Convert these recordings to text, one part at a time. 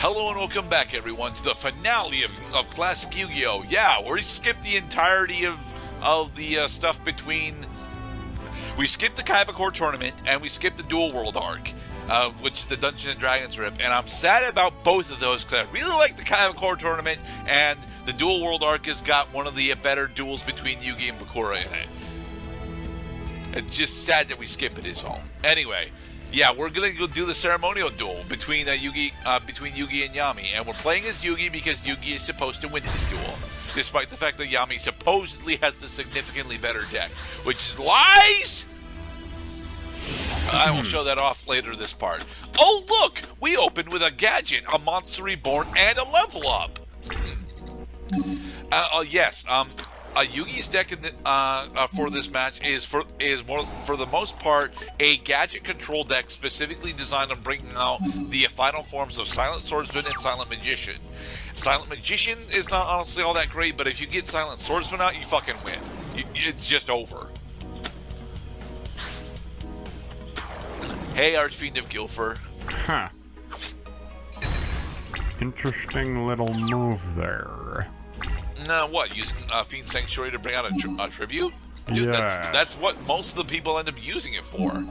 Hello and welcome back, everyone, to the finale of Classic Yu-Gi-Oh! Yeah, we skipped the entirety of the stuff between... We skipped the Kaiba Core tournament, and we skipped the Dual World arc, which is the Dungeons & Dragons rip, and I'm sad about both of those, because I really like the Kaiba Core tournament, and the Dual World arc has got one of the better duels between Yugi and Bakura in it. It's just sad that we skip it is all. Anyway... Yeah, we're gonna go do the ceremonial duel between Yugi and Yami, and we're playing as Yugi because Yugi is supposed to win this duel, despite the fact that Yami supposedly has the significantly better deck, which is lies. I will show that off later this part. Oh look, we opened with a gadget, a monster reborn, and a level up. Yes. Yugi's deck for this match is for the most part a gadget control deck specifically designed on bringing out the final forms of Silent Swordsman and Silent Magician. Silent Magician is not honestly all that great, but if you get Silent Swordsman out, you fucking win. It's just over. Hey, Archfiend of Guilford. Huh. Interesting little move there. No, what? Using Fiend Sanctuary to bring out a tribute? Dude, yeah. That's what most of the people end up using it for.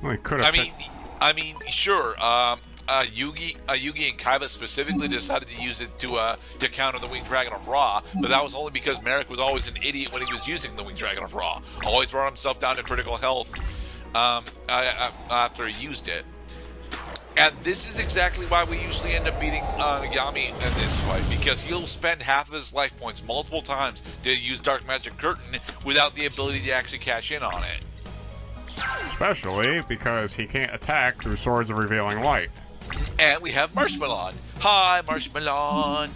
Well, could have. I mean, sure. Yugi and Kaiba specifically decided to use it to counter the Winged Dragon of Ra, but that was only because Merrick was always an idiot when he was using the Winged Dragon of Ra. Always brought himself down to critical health after he used it. And this is exactly why we usually end up beating Yami in this fight, because he'll spend half of his life points multiple times to use Dark Magic Curtain without the ability to actually cash in on it. Especially because he can't attack through Swords of Revealing Light. And we have Marshmallow. Hi, Marshmallow.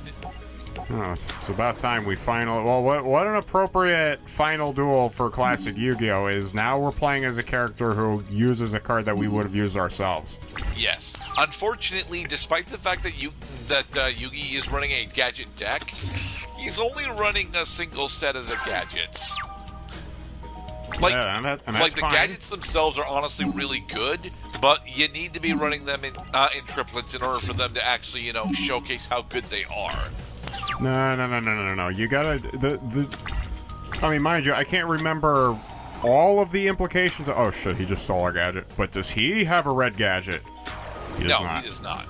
Oh, it's about time we finally... Well, what an appropriate final duel for Classic Yu-Gi-Oh! Is now we're playing as a character who uses a card that we would have used ourselves. Yes. Unfortunately, despite the fact that Yugi is running a gadget deck, he's only running a single set of the gadgets. Like, yeah, and that's the fine. Gadgets themselves are honestly really good, but you need to be running them in triplets in order for them to actually, showcase how good they are. No. You gotta... I mean, mind you, I can't remember all of the implications. Oh, shit, he just stole our gadget. But does he have a red gadget? He does not. He does not.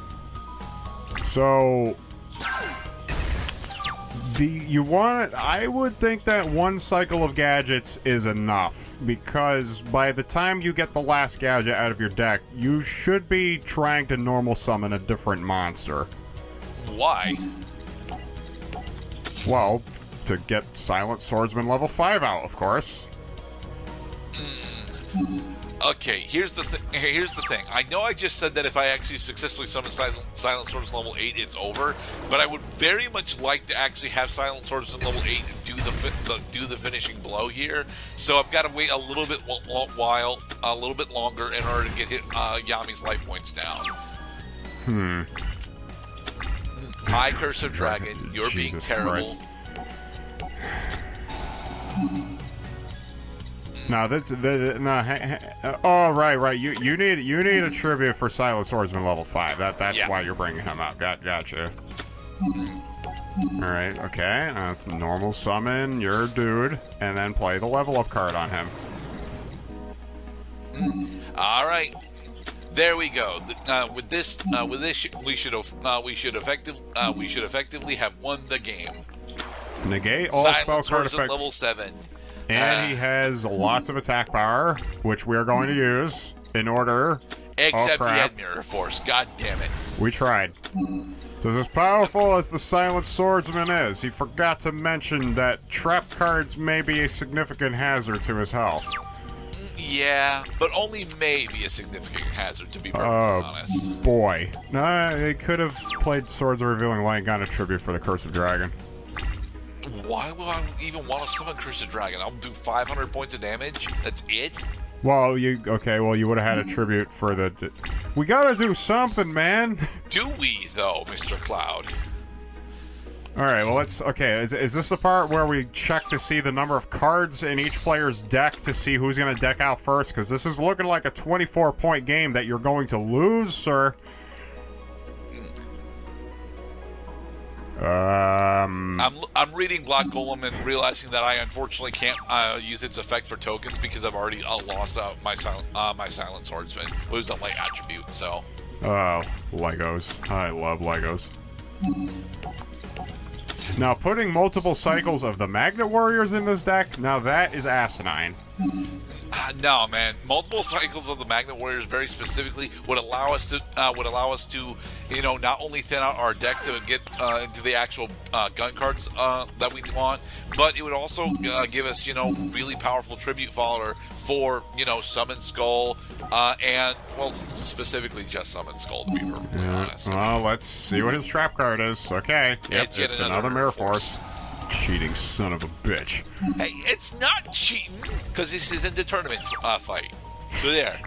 So... I would think that one cycle of gadgets is enough, because by the time you get the last gadget out of your deck, you should be trying to normal summon a different monster. Why? Well, to get Silent Swordsman level 5 out, of course. Okay, here's the thing. I know I just said that if I actually successfully summon Silent Swordsman level 8, it's over. But I would very much like to actually have Silent Swordsman level 8 do the finishing blow here. So I've got to wait a little bit longer in order to get Yami's life points down. Hi, Curse of Dragon. You're Jesus being terrible. Christ. No, right. You need a tribute for Silent Swordsman level 5. That's why you're bringing him up. Gotcha. All right, okay. That's normal summon your dude, and then play the level up card on him. All right. There we go. With this, we should effectively have won the game. Negate all spell card effects. Level 7. And he has lots of attack power, which we're going to use in order... Except he had Mirror Force. God damn it. We tried. So as powerful as the Silent Swordsman is, he forgot to mention that trap cards may be a significant hazard to his health. Yeah, but only may be a significant hazard, to be perfectly honest. Boy. No, they could have played Swords of Revealing Light and gotten a tribute for the Curse of Dragon. Why would I even want to summon Curse of Dragon? I'll do 500 points of damage? That's it? Well, you would have had a tribute for the... We gotta do something, man! Do we, though, Mr. Cloud? Alright, well, let's... Okay, is this the part where we check to see the number of cards in each player's deck to see who's gonna deck out first? Because this is looking like a 24-point game that you're going to lose, sir. I'm reading Black Golem and realizing that I unfortunately can't use its effect for tokens because I've already lost my Silent Swordsman, which is a light attribute. So. Oh, Legos. I love Legos. Now, putting multiple cycles of the Magnet Warriors in this deck, now that is asinine. No, man. Multiple cycles of the Magnet Warriors, very specifically, would allow us to, you know, not only thin out our deck to get into the actual gun cards that we want, but it would also give us, you know, really powerful tribute follower for, you know, Summon Skull and, well, specifically just Summon Skull, to be perfectly honest. Well, let's see what his trap card is. Okay. Yep, it's another Mirror Force. Cheating son of a bitch. Hey, it's not cheating, because this is in the tournament fight. So there.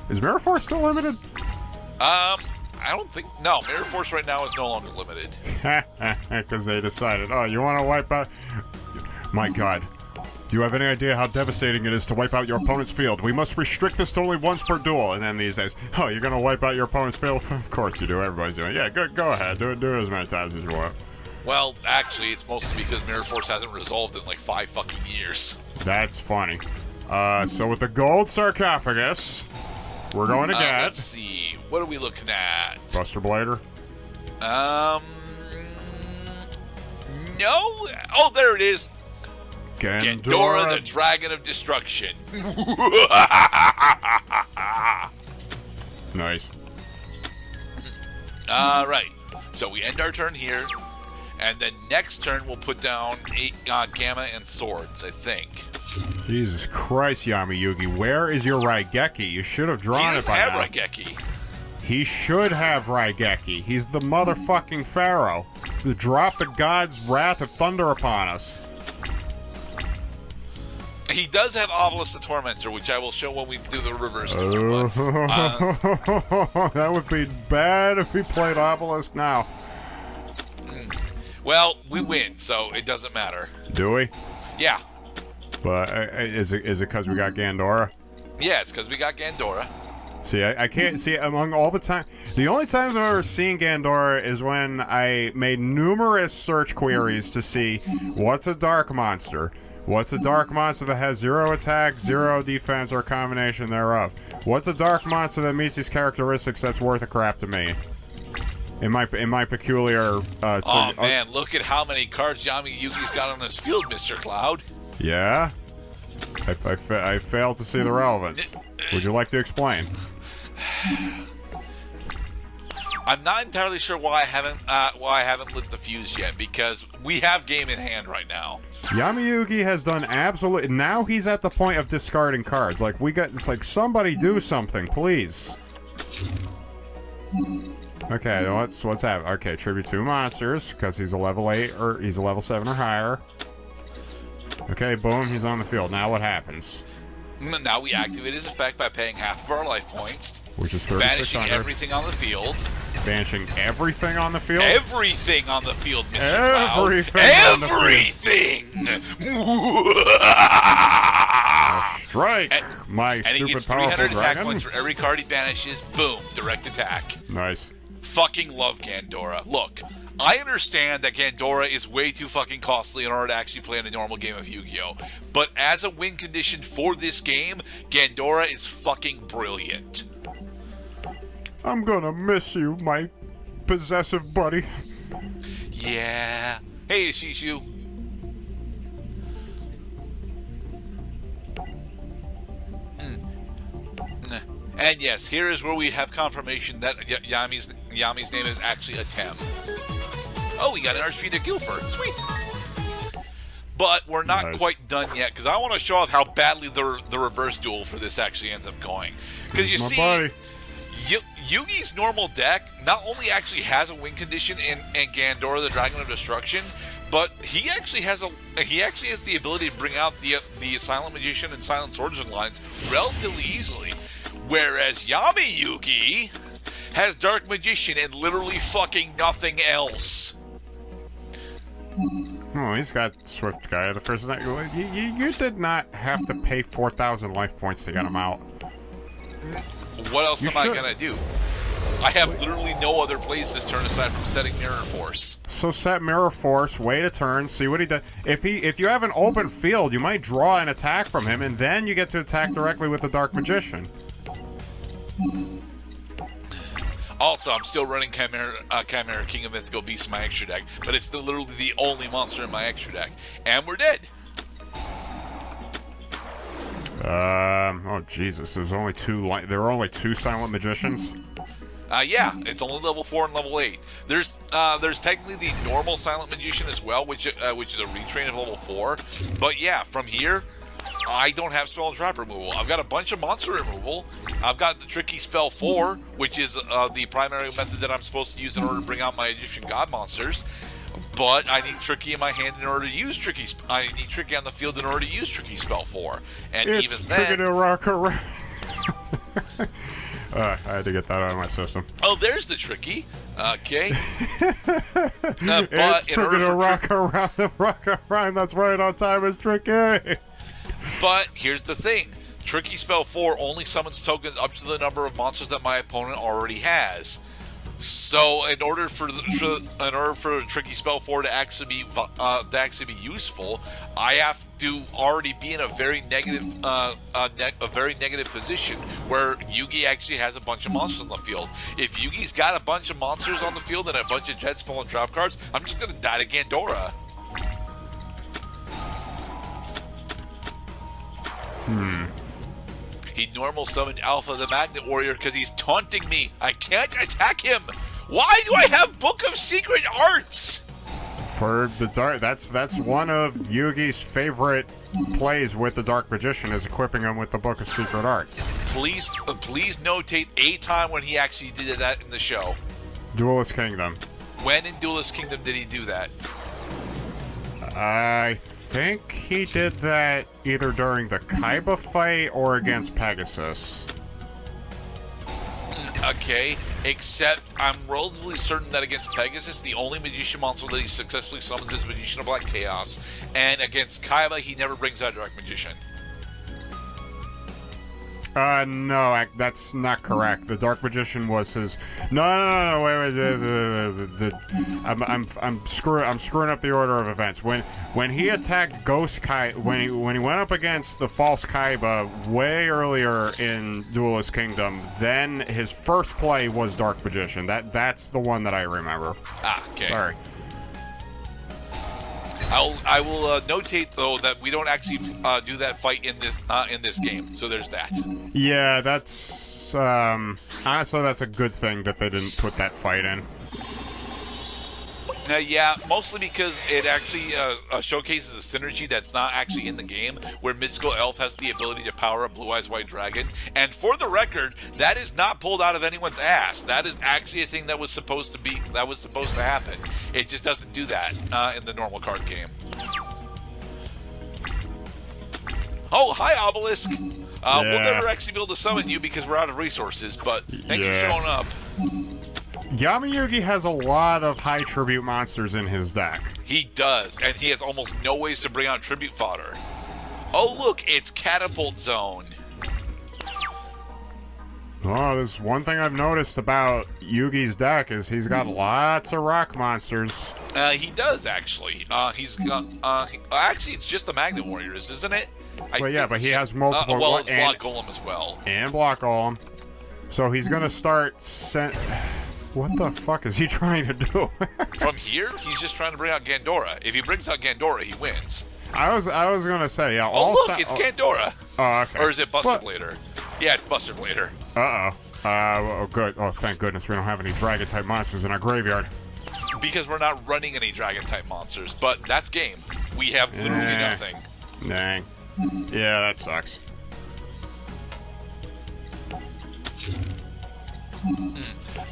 Is Mirror Force still limited? I don't think... No, Mirror Force right now is no longer limited. Because they decided, oh, you want to wipe out... My god. Do you have any idea how devastating it is to wipe out your opponent's field? We must restrict this to only once per duel. And then these days, oh, you're going to wipe out your opponent's field? Of course you do. Everybody's doing it. Yeah, go ahead. Do it as many times as you want. Well, actually, it's mostly because Mirror Force hasn't resolved in like 5 fucking years. That's funny. So with the gold sarcophagus, we're going to get... Let's see. What are we looking at? Buster Blader? No. Oh, there it is. Gandora, the Dragon of Destruction. Nice. Alright. So we end our turn here. And then next turn, we'll put down 8 Gamma and Swords, I think. Jesus Christ, Yami Yugi. Where is your Raigeki? You should have drawn it by now. He doesn't have Raigeki. He should have Raigeki. He's the motherfucking Pharaoh who dropped the god's wrath of thunder upon us. He does have Obelisk the Tormentor, which I will show when we do the reverse duel. That would be bad if we played Obelisk now. Well, we win, so it doesn't matter. Do we? Yeah. But is it because we got Gandora? Yeah, it's because we got Gandora. See, I can't see among all the time. The only times I've ever seen Gandora is when I made numerous search queries to see what's a dark monster. What's a dark monster that has 0 attack, 0 defense, or a combination thereof? What's a dark monster that meets these characteristics that's worth a crap to me? In my peculiar... man, look at how many cards Yami Yugi's got on his field, Mr. Cloud. Yeah? I failed to see the relevance. Would you like to explain? I'm not entirely sure why I haven't lit the fuse yet, because we have game in hand right now. Yami Yugi has done absolutely... Now he's at the point of discarding cards. Like, it's like, somebody do something, please. Okay, what's happening? Okay, tribute 2 monsters, because he's a level 8, or he's a level 7 or higher. Okay, boom, he's on the field. Now what happens? Now we activate his effect by paying half of our life points. Which is 3,600. Banishing everything on the field. Banishing everything on the field? Everything on the field, Mr. Cloud. Everything! Strike, my stupid powerful dragon. And he gets 300 attack points for every card he banishes. Boom, direct attack. Nice. Fucking love Gandora. Look, I understand that Gandora is way too fucking costly in order to actually play in a normal game of Yu-Gi-Oh! But as a win condition for this game, Gandora is fucking brilliant. I'm gonna miss you, my possessive buddy. Yeah. Hey, Shishu. And yes, here is where we have confirmation that Yami's name is actually a Tem. Oh, we got an Archfiend of Guilford. Sweet. But we're not quite done yet, because I want to show off how badly the reverse duel for this actually ends up going. Because you see, Yugi's normal deck not only actually has a win condition in Gandora, the Dragon of Destruction, but he actually has the ability to bring out the Silent Magician and Silent Swordsman lines relatively easily. Whereas Yami Yugi has Dark Magician and literally fucking nothing else. Oh, he's got Swift Guy the first night. You did not have to pay 4,000 life points to get him out. What else am I gonna do? I have literally no other plays this turn aside from setting Mirror Force. So set Mirror Force, wait a turn, see what he does. If you have an open field, you might draw an attack from him, and then you get to attack directly with the Dark Magician. Also, I'm still running Chimera King of Mythical Beasts in my extra deck, but it's literally the only monster in my extra deck. And we're dead. Oh Jesus! There were only two Silent Magicians. Yeah, it's only level 4 and level 8. There's technically the normal Silent Magician as well, which is a retrain of level 4. But yeah, from here, I don't have spell and trap removal. I've got a bunch of monster removal. I've got the Tricky Spell 4, which is the primary method that I'm supposed to use in order to bring out my Egyptian God monsters. But I need Tricky in my hand in order to use Tricky. I need Tricky on the field in order to use Tricky Spell 4. And it's even then, Tricky to rock around. I had to get that out of my system. Oh, there's the Tricky. Okay. It's Tricky to rock around the rock around. That's right on time. It's Tricky. But here's the thing. Tricky Spell 4 only summons tokens up to the number of monsters that my opponent already has. So in order for Tricky Spell 4 to actually be useful, I have to already be in a very negative position where Yugi actually has a bunch of monsters on the field. If Yugi's got a bunch of monsters on the field and a bunch of Jet Spell and drop cards, I'm just gonna die to Gandora. He normal summoned Alpha the Magnet Warrior because he's taunting me. I can't attack him. Why do I have Book of Secret Arts? For the dark, that's one of Yugi's favorite plays with the Dark Magician, is equipping him with the Book of Secret Arts. Please notate a time when he actually did that in the show. Duelist Kingdom. When in Duelist Kingdom did he do that? I think he did that either during the Kaiba fight or against Pegasus. Okay, except I'm relatively certain that against Pegasus, the only Magician monster that he successfully summons is Magician of Black Chaos, and against Kaiba, he never brings out Dark Magician. No, that's not correct. The Dark Magician was his. No, wait. I'm screwing up the order of events. When he attacked Ghost Kai, when he went up against the False Kaiba way earlier in Duelist Kingdom, then his first play was Dark Magician. That's the one that I remember. Okay. Sorry. I will notate though that we don't actually do that fight in this game. So there's that. Yeah, that's honestly that's a good thing that they didn't put that fight in. Yeah, mostly because it actually showcases a synergy that's not actually in the game, where Mystical Elf has the ability to power up Blue Eyes White Dragon. And for the record, that is not pulled out of anyone's ass. That is actually a thing that was supposed to happen. It just doesn't do that in the normal card game. Oh, hi, Obelisk. We'll never actually be able to summon you because we're out of resources, but thanks for showing up. Yami Yugi has a lot of high tribute monsters in his deck. He does, and he has almost no ways to bring out tribute fodder. Oh, look, it's Catapult Zone. Oh, there's one thing I've noticed about Yugi's deck is he's got lots of rock monsters. He does, actually. He's got, actually, it's just the Magnet Warriors, isn't it? Well, yeah, but he has multiple... well, it's Block Golem as well. And Block Golem. So he's gonna start... What the fuck is he trying to do? From here, he's just trying to bring out Gandora. If he brings out Gandora, he wins. I was gonna say, yeah. Oh, look, it's Gandora. Oh, okay. Or is it Buster Blader? Yeah, it's Buster Blader. Oh, good. Oh, thank goodness we don't have any Dragon-type monsters in our graveyard. Because we're not running any Dragon-type monsters, but that's game. We have literally nothing. Dang. Yeah, that sucks.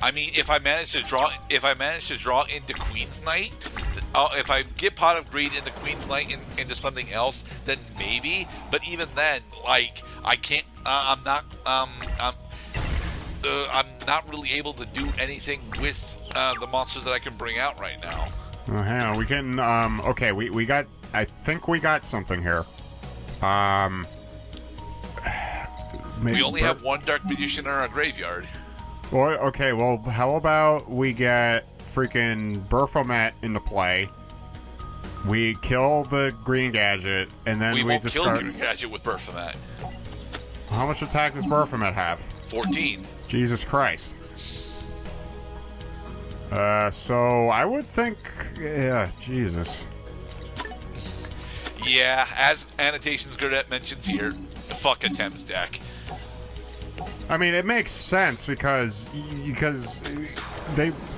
I mean, if I manage to draw into Queen's Knight, if I get Pot of Greed into Queen's Knight into something else, then maybe. But even then, like, I can't. I'm not really able to do anything with the monsters that I can bring out right now. Oh, hang on. We can. Okay, we got. I think we got something here. We only have one Dark Magician in our graveyard. Well, okay, well, how about we get freaking Baphomet into play? We kill the green gadget, and then we won't discard... kill green gadget with Baphomet. How much attack does Baphomet have? 14. Jesus Christ. So I would think... Yeah, Jesus. Yeah, as Annotations Gurdette mentions here, fuck a Thames deck. I mean, it makes sense because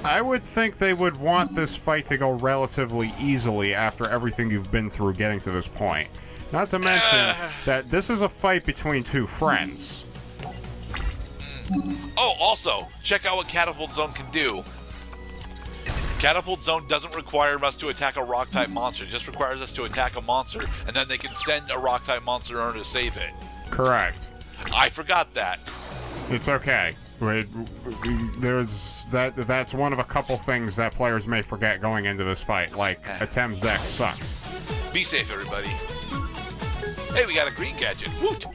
I would think they would want this fight to go relatively easily after everything you've been through getting to this point. Not to mention that this is a fight between two friends. Oh, also, check out what Catapult Zone can do. Catapult Zone doesn't require us to attack a Rock-type monster. It just requires us to attack a monster, and then they can send a Rock-type monster in order to save it. Correct. I forgot that. It's okay. That's one of a couple things that players may forget going into this fight, like Atem's deck sucks. Be safe, everybody. Hey, we got a green gadget. Woot!